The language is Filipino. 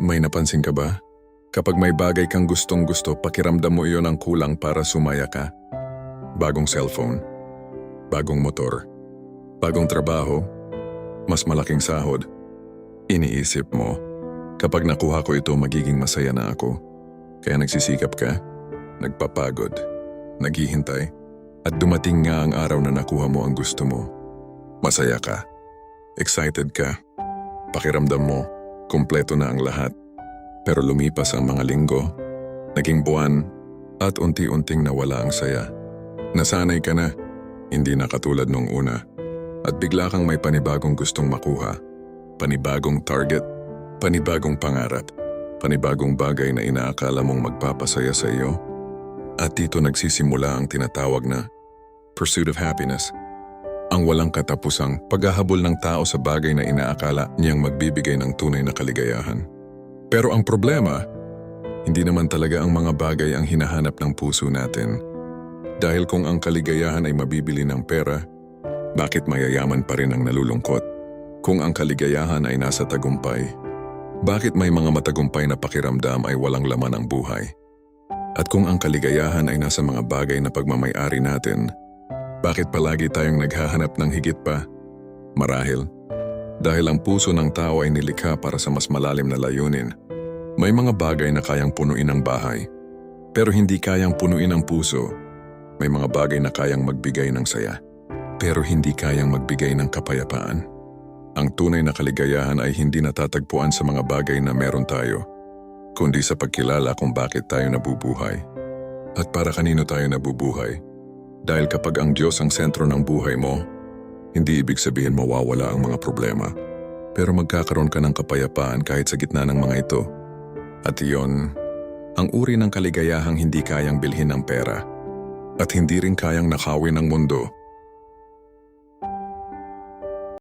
May napansin ka ba? Kapag may bagay kang gustong-gusto, pakiramdam mo iyon ang kulang para sumaya ka. Bagong cellphone, bagong motor, bagong trabaho, mas malaking sahod. Iniisip mo, kapag nakuha ko ito magiging masaya na ako. Kaya nagsisikap ka, nagpapagod, naghihintay, at dumating nga ang araw na nakuha mo ang gusto mo. Masaya ka, excited ka, pakiramdam mo, kumpleto na ang lahat. Pero lumipas ang mga linggo, naging buwan, at unti-unting nawala ang saya. Nasanay ka na, hindi na katulad nung una. At bigla kang may panibagong gustong makuha. Panibagong target, panibagong pangarap, panibagong bagay na inaakala mong magpapasaya sa iyo. At dito nagsisimula ang tinatawag na pursuit of happiness. Ang walang katapusang paghahabol ng tao sa bagay na inaakala niyang magbibigay ng tunay na kaligayahan. Pero ang problema, hindi naman talaga ang mga bagay ang hinahanap ng puso natin. Dahil kung ang kaligayahan ay mabibili ng pera, bakit mayayaman pa rin ang nalulungkot? Kung ang kaligayahan ay nasa tagumpay, bakit may mga matagumpay na pakiramdam ay walang laman ang buhay? At kung ang kaligayahan ay nasa mga bagay na pagmamay-ari natin, bakit palagi tayong naghahanap ng higit pa? Marahil, dahil ang puso ng tao ay nilikha para sa mas malalim na layunin. May mga bagay na kayang punuin ang bahay, pero hindi kayang punuin ang puso. May mga bagay na kayang magbigay ng saya, pero hindi kayang magbigay ng kapayapaan. Ang tunay na kaligayahan ay hindi natatagpuan sa mga bagay na meron tayo, kundi sa pagkilala kung bakit tayo nabubuhay. At para kanino tayo nabubuhay. Dahil kapag ang Diyos ang sentro ng buhay mo, hindi ibig sabihin mawawala ang mga problema. Pero magkakaroon ka ng kapayapaan kahit sa gitna ng mga ito. At iyon, ang uri ng kaligayahang hindi kayang bilhin ng pera. At hindi rin kayang nakawin ng mundo.